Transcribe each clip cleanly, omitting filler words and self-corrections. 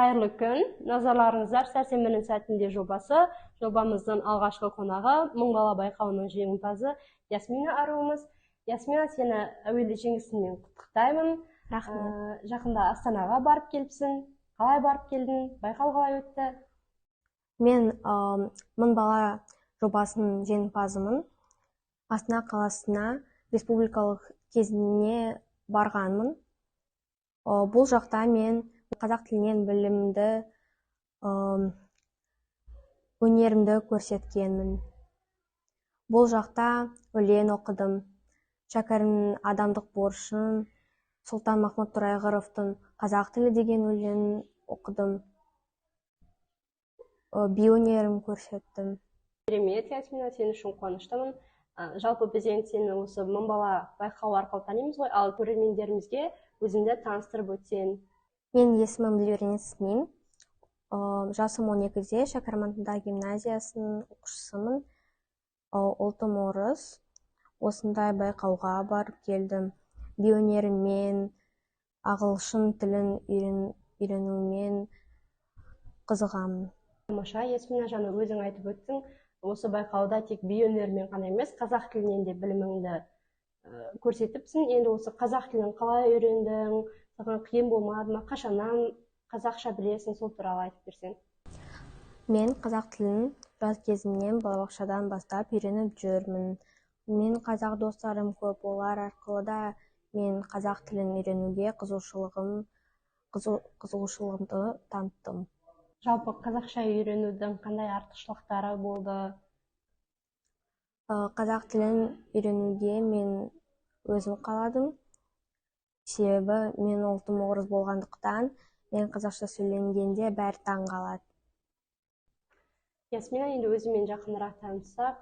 Қайырлы күн. Назарларыңыздар сәрсенбінің сәтінде жобасы. Жобамыздың алғашқы қонағы мың бала байқауының жеңімпазы Ясмина аруымыз. Ясмина, сені әуелі жеңісіңмен құттықтаймын. Рахмет. Жақында Астанаға барып келіпсің. Қалай барып келдің? Байқау қалай өтті? Мен мың бала жобасының жеңімпазымын. Астана қаласына республикалық кезеңіне барғанмын. Бұл жақта мен қазақ тілінен білімді, өнерімді көрсеткенмін. Бұл жақта өлең оқыдым. Шәкәрімнің адамдық борышын, Сұлтан Махмұд Торайғыровтың қазақ тілі деген өлеңін оқыдым. Би өнерін көрсеттім. Керемет, Ясмина, сен үшін қуаныштымын. Жалпы біз енді сені осы мың бала байқау арқылы танимыз ғой, ал көрермендерімізге өзіңді таныстырып өтсең. Мен есімім Леорина Смин. Жасым 12-де, Шәкәрім атындағы гимназиясының оқушысымын. Ұлтым орыс. Осындай байқауға барып келдім. Би өнерімен, ағылшын тілін үйренумен қызығамын. Тамаша, Ясмина, жаңа өзің айтып өттің, осы байқауда тек би өнерімен ғана емес, қазақ тілінен де біліміңді көрсетіпсің. Енді осы қазақ тілін қалай үйрендің? Саған қиын болмады ма? Қашаннан қазақша білесің, сол туралы айтып берсең. Мен қазақ тілін жас кезімнен балабақшадан бастап үйреніп жүрмін. Мен қазақ достарым көп, олар арқылы да мен қазақ тілін үйренуге қызығушылығымды таныттым. Жалпы қазақша үйренудің қандай артықшылықтары болды? Қазақ тілін үйренуге мен өзім қаладым. Себебі мен ұлтым орыс болғандықтан, мен қазақша сөйлегенде бәрі таң қалады. Ясмина, енді өзімен жақынырақ танысақ,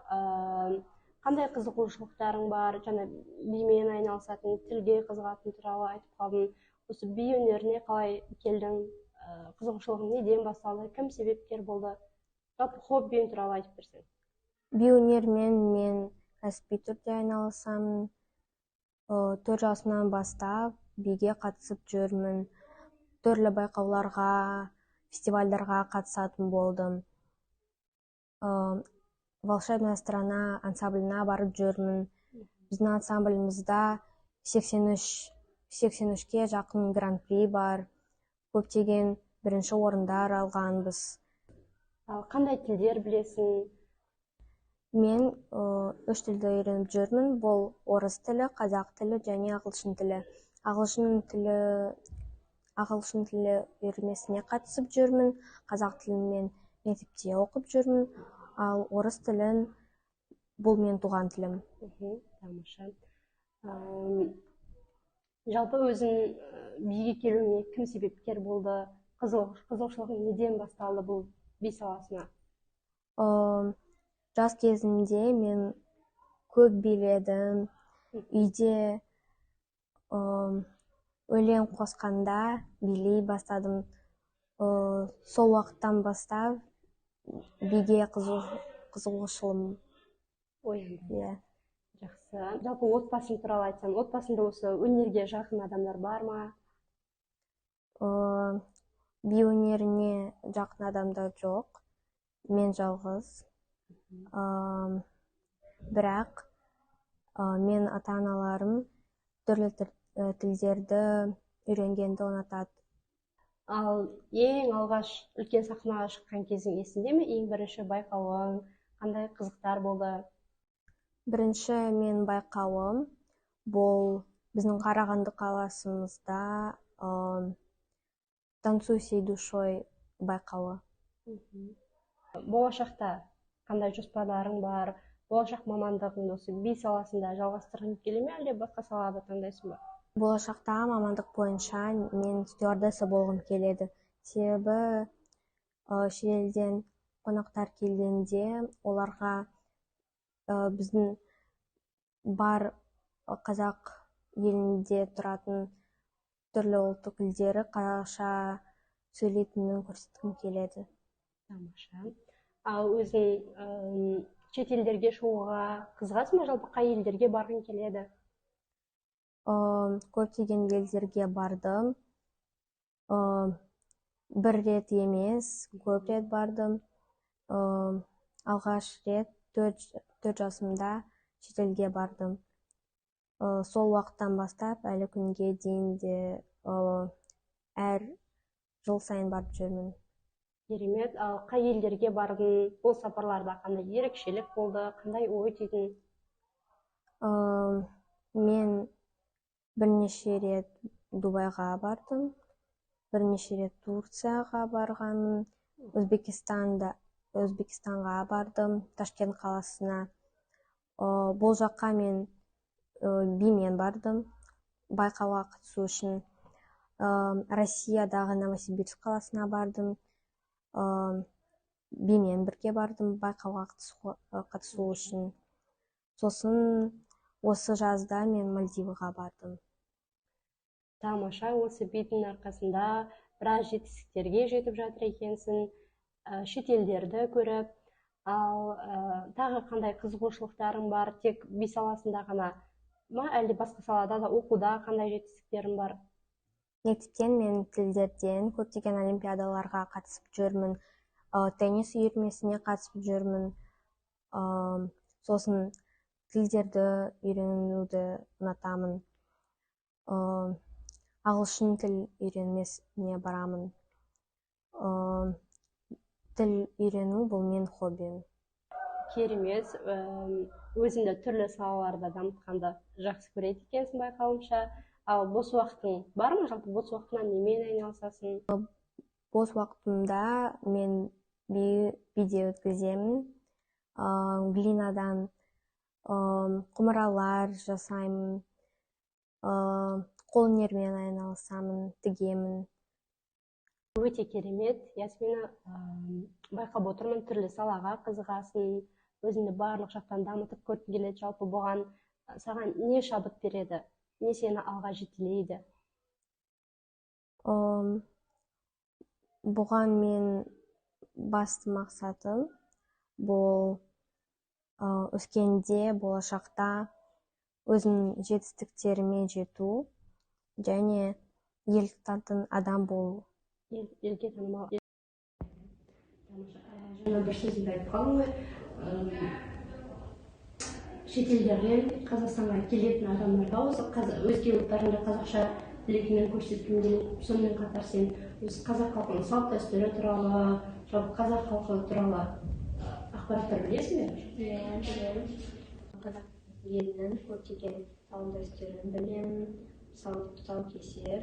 қандай қызығушылықтарың бар? Жаңа бимен айналысатын, тілге қызығатын туралы айтып қалдың. Осы би өнеріне қалай келдің? Қызығушылығың неден басталды? Кім себепкер болды? Жалпы хоббиің туралы айтып берсең. Би өнерімен мен кәсіби түрде айналысамын. 4 жасымнан бастап биге қатысып жүрмін. Түрлі байқауларға, фестивальдарға қатысатын болдым. Волшебная страна ансамбліне барып жүрмін. Біздің ансамблімізда 83-ке жақын гран-при бар. Көптеген бірінші орындар алғанбыз. Қандай тілдер білесің? Мен 3 тілді үйреніп жүрмін. Бұл орыс тілі, қазақ тілі және ағылшын тілі. Ағылшын тілі үйірмесіне қатысып жүрмін. Қазақ тілімен мектепте оқып жүрмін. Ал орыс тілін бұл мен туған тілім. Тамаша. Жалпы өзің биге келуіңе кім себепкер болды? Қызығушылығың неден басталды бұл би саласына? Жас кезімде мен көп биледім. Үйде өлең қосқанда билей бастадым. Сол уақыттан бастап биге қызығушылығым оянды. Жақсы. Жалпы отбасың туралы айтсам, отбасыңда осы өнерге жақын адамдар бар ма? Би өнеріне жақын адамдар жоқ. Мен жалғыз. Бірақ мен ата-аналарым түрлі тілдерді үйренгенді ұнатады. Ал ең алғаш үлкен сахнаға шыққан кезің есіңде ме? Ең бірінші байқауың қандай қызықтар болды? Бірінші мен байқауым бұл біздің Қарағанды қаласымызда «Танцуй всей душой» байқауы. Болашақта қандай жоспарларың бар? Болашақ мамандығыңды осы би саласында жалғастырғың келе ме, әлде басқа салада таңдайсың ба? Болашақта мамандық бойынша мен стюардесса болғым келеді. Себебі шетелден қонақтар келгенде оларға біздің бар қазақ елінде тұратын түрлі ұлт өкілдері қазақша сөйлейтінін көрсеткім келеді. Тамаша. Ал өзің шетелдерге шығуға қызығасың ба? Жалпы қай елдерге барғың келеді? Көптеген елдерге бардым. бір рет емес, көп рет бардым. Алғаш рет 4 жасымда шетелге бардым. Сол уақыттан бастап әлі күнге дейін де әр жыл сайын барып жүрмін. Керемет. Ал қай елдерге бардың? Ол сапарларда қандай ерекшелік болды? Қандай ой түйдің? Мен бірнеше рет Дубайға бардым, бірнеше рет Турцияға барғанмын, Өзбекстанға бардым, Ташкент қаласына. Бұл жаққа мен бимен бардым, байқауға қатысу үшін. Россиядағы Новосибирск қаласына бардым, бимен бірге бардым, байқауға қатысу үшін. Сосын осы жазда мен Мальдиваға бардым. Тамаша, осы бидің арқасында біраз жетістіктерге жетіп жатыр екенсің, шетелдерді көріп. Ал тағы қандай қызығушылықтарың бар? Тек би саласында ғана ма, әлде басқа салада да, оқуда қандай жетістіктерің бар? Мектептен мен тілдерден көптеген олимпиадаларға қатысып жүрмін, теннис үйірмесіне қатысып жүрмін. Сосын тілдерді үйренуді ұнатамын. Ағылшын тіл үйренмесіне барамын. Тіл үйрену бұл мен хоббим. Керемет. Өзіңді түрлі салаларда дамытқанды жақсы көреді екенсің байқауымша. Ал бос уақытың бар ма? Жалпы бос уақытыңнан немен айналысасың? Бос уақытымда мен биде өткіземін. Глинадан құмыралар жасаймын, қолөнермен айналысамын, тігемін. Өте керемет. Ясмина, байқап отырмын, түрлі салаға қызығасың, өзіңді барлық жақтан дамытып көргің келеді. Жалпы бұған саған не шабыт береді? Не сені алға жетелейді? Бұған мен басты мақсатым бұл өскенде болашақта өзімнің жетістіктеріме жету және ел танитын адам болу. Елге танымал. Жаңа бір сөзіңді айтып қалдың ғой, шетелдерден Қазақстанға келетін адамдарда осы өзге ұлттардың да қазақша білетінін көрсеткім келеді. Сонымен қатар сен осы қазақ халқының салт дәстүрі туралы, жалпы қазақ халқы туралы ақпараттар білесің бе? Иә, білемін. Қазақ елінің көптеген салт дәстүрін білемін. Тұсаукесер.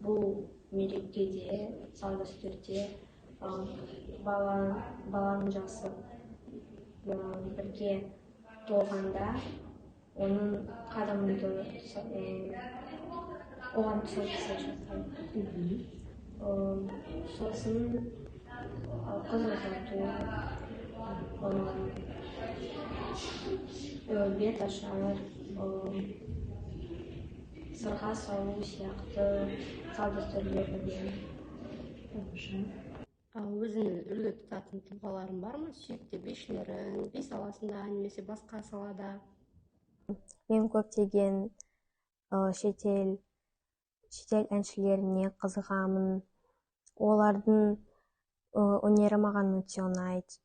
Бұл мерекеде, салт дәстүрде баланың жасы бірге толғанда оның қадамында оған тұсаукесер жасайды. Сосын қыз ұзату, бет ашар, сырға салу сияқты салт дәстүрлерді білемін. Ал өзіңнің үлгі тұтатын тұлғаларың бар ма? Сүйікті бишілерің, би саласында немесе басқа салада? Мен көптеген шетел әншілеріне қызығамын. Олардың өнері маған өте ұнайды.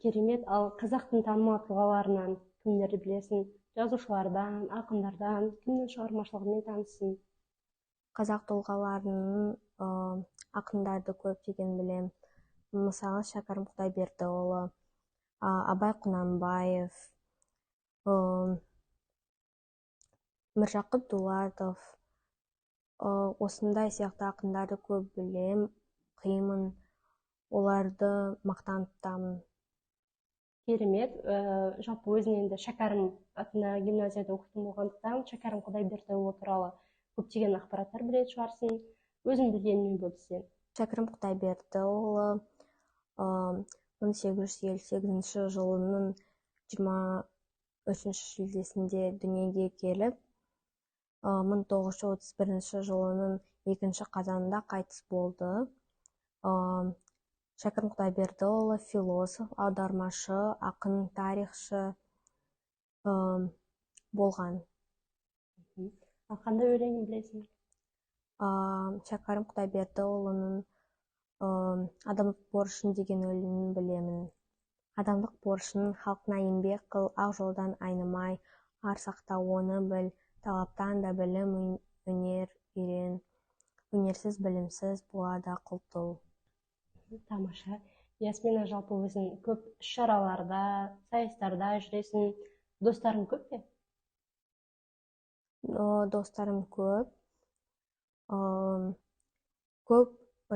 Керемет. Ал қазақтың танымал тұлғаларынан кімдерді білесің? Жазушылардан, ақындардан, кімнің шығармашылығымен танысың? Қазақ тұлғаларының ақындарды көптеген білем. Мысалы, Шәкәрім Құдайбердіұлы, Абай Құнанбаев, Міржақып Дулатов, осындай сияқты ақындарды көп білем, қимын, оларды мақтан тұтамын. Керемет. Жалпы өзің енді Шәкәрім атындағы гимназияда оқитын болғандықтан, Шәкәрім Құдайбердіұлы туралы көптеген ақпараттар білетін шығарсың. Өзің білгенмен бөліссең. Шәкәрім Құдайбердіұлы 1858 жылының 23 шілдесінде дүниеге келіп, 1931 жылының 2 қазанында қайтыс болды. Шәкәрім Құдайбердіұлы философ, аудармашы, ақын, тарихшы болған. Қандай өлеңін білесің? Шәкәрім Құдайбердіұлының «Адамдық борышың» деген өлеңін білемін. Адамдық борышың халқына еңбек қыл, ақ жолдан айнымай, ар сақта оны біл, талаптан да білім, өнер үйрен. Өнерсіз, білімсіз болады құлтыл. Тамаша. Ясмина, жалпы өзің көп іс-шараларда, сайыстарда жүресің. Достарың көп пе? Достарым көп. Көп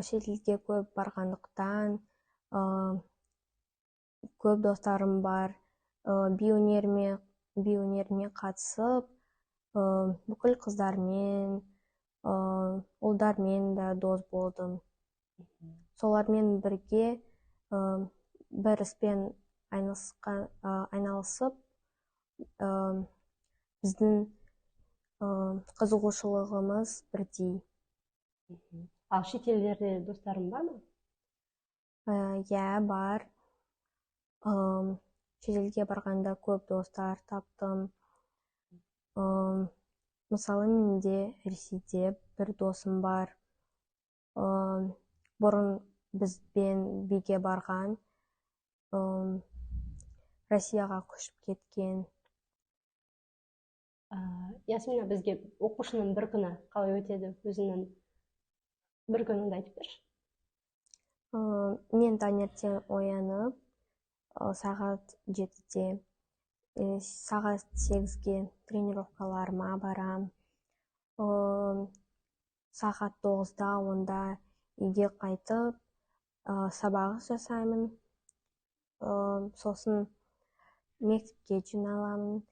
шетелге көп барғандықтан көп достарым бар. Би өнеріне қатысып, бүкіл қыздармен, ұлдармен да дос болдым. Солармен бірге бір іспен айналысып, біздің қызығушылығымыз бірдей. Ал шетелдерде достарың бар ма? Иә, бар. Шетелге барғанда көп достар таптым. Мысалы, менде Ресейде бір досым бар. Бұрын бізбен биге барған, Россияға көшіп кеткен. Ясмина, бізге оқушының бір күні қалай өтеді? Өзіңнің бір күніңді айтып берші. Мен таңертең оянып, сағат 7-де, сағат 8-ге тренировкаларыма барам. Сағат 9-да онда үйге қайтып, сабақ жасаймын. Сосын мектепке жиналамын.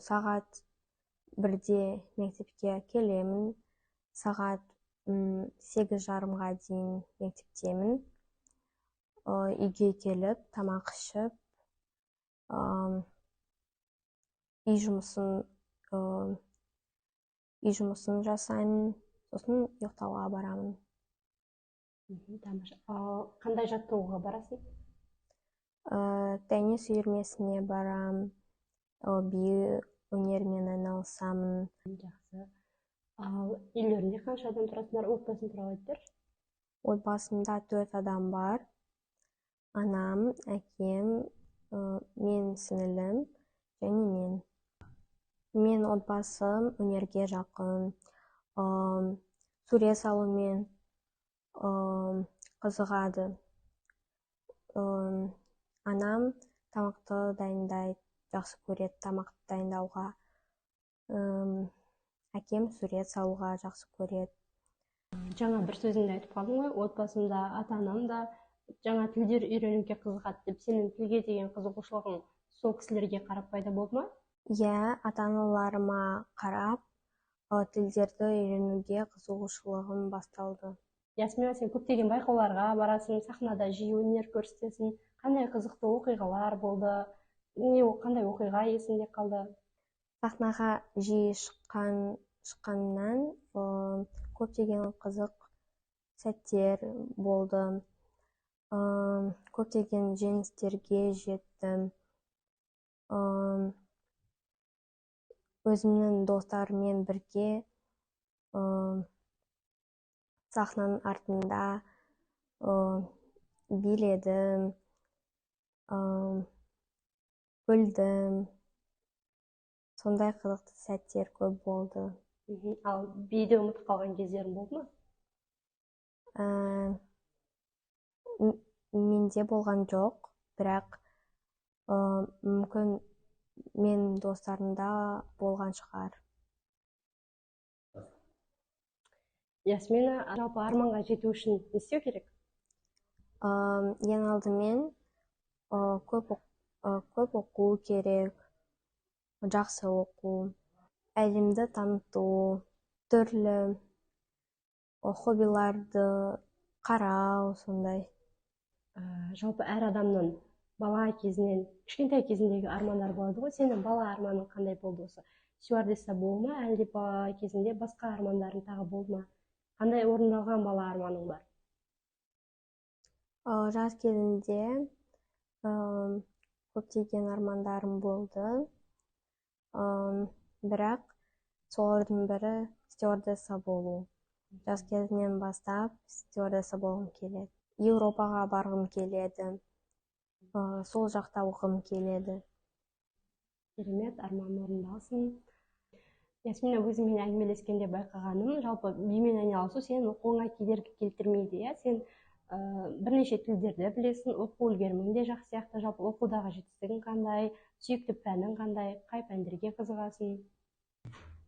Сағат 1-де мектепке келемін. Сағат 8:30-ға дейін мектептемін. Үйге келіп, тамақ ішіп, үй жұмысын жасаймын. Сосын ұйықтауға барамын. Тамаша. Қандай жаттығуға барасың? Теннис үйірмесіне барам. Би өнермен айналысамын. Жақсы. Ал үйлеріңде қанша адам тұрасыңдар? Отбасын туралы айтып берші. Отбасымда 4 адам бар. Анам, әкем, мен сіңілім және мен. Мен отбасым өнерге жақын. Сурет салумен қызығады. Анам тамақты дайындайды, жақсы көреді тамақты дайындауға. Әкем сурет салуға жақсы көреді. Жаңа бір сөзіңді айтып қалдың ғой, отбасымда, ата-анам да жаңа тілдер үйренуге қызығады деп. Сенің тілге деген қызығушылығың сол кісілерге қарап пайда болды ма? Иә, ата-аналарыма қарап, тілдерді үйренуге қызығушылығым басталды. Ясмина, сен көптеген байқауларға барасың, сахнада жиі өнер көрсетесің. Қандай қызықты оқиғалар болды? Қандай оқиға есіңде қалды? Сахнаға жиі шыққаннан көптеген қызық сәттер болды. Көптеген жеңістерге жеттім. Өзімнің достарыммен бірге сахнаның артында биледім, күлдім. Сондай қызықты сәттер көп болды. Ал биді ұмытып қалған кездерің болды ма? Менде болған жоқ, бірақ мүмкін мен достарымда болған шығар. Ясмина, жалпы арманға жету үшін не істеу керек? Ең алдымен көп оқу керек, жақсы оқу, әлемді таныту, түрлі хоббиларды қарау, сондай. Жалпы әр адамның бала кезінен, кішкентай кезіндегі армандар болады ғой. Сенің бала арманың қандай болды осы? Стюардесса болу ма, әлде бала кезінде басқа армандарың тағы болды ма? Қандай орындалған бала арманың бар? Жас кезімде көптеген армандарым болды. Бірақ солардың бірі стюардесса болу. Жас кезімнен бастап стюардесса болғым келеді. Еуропаға барғым келеді. Сол жақта оқығым келеді. Керемет, арман орындалсын. Ясмина, өзіңмен әңгімелескенде байқағаным, жалпы бимен айналысу сенің оқуыңа кедергі келтірмейді, иә? Сен бірнеше тілдерді білесің, оқу үлгерімің де жақсы сияқты. Жалпы оқудағы жетістігің қандай, сүйікті пәнің қандай, қай пәндерге қызығасың?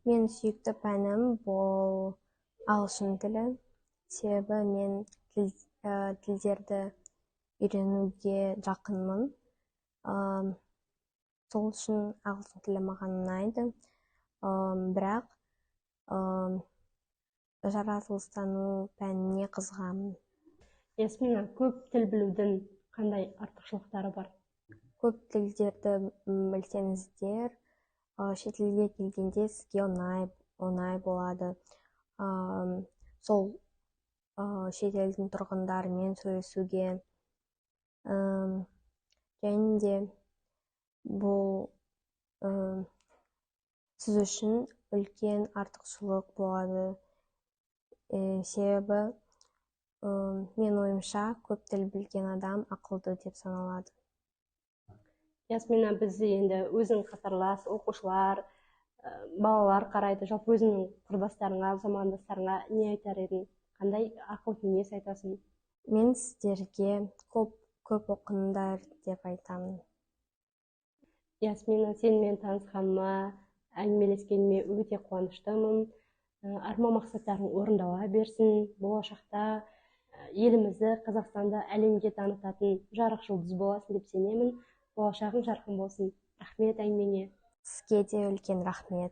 Мен сүйікті пәнім бұл ағылшын тілі. Себебі мен тілдерді үйренуге жақынмын. Сол үшін ағылшын тілі маған ұнайды. Бірақ жаратылыстану пәніне қызығамын. Ясмина, көп тіл білудің қандай артықшылықтары бар? Көп тілдерді білсеңіздер, шетелге келгенде сізге оңай болады. Сол шетелдің тұрғындарымен сөйлесуге, және де бұл сіз үшін үлкен артықшылық болады. Себебі мен ойымша көп тіл білген адам ақылды деп саналады. Ясмина, бізді енді өзің қатарлас оқушылар, балалар қарайды. Жалпы өзіңнің құрдастарыңа, замандастарыңа не айтар едің? Қандай ақыл кеңес айтасың? Мен сіздерге көп оқыңдар деп айтамын. Ясмина, сенімен танысқаныма, әңгімелескеніме өте қуаныштымын. Арман мақсаттарың орындала берсін. Болашақта елімізді, Қазақстанды әлемге танытатын жарық жұлдыз боласың деп сенемін. Болашағың жарқын болсын. Рахмет әңгімеңе. Сізге де үлкен рахмет.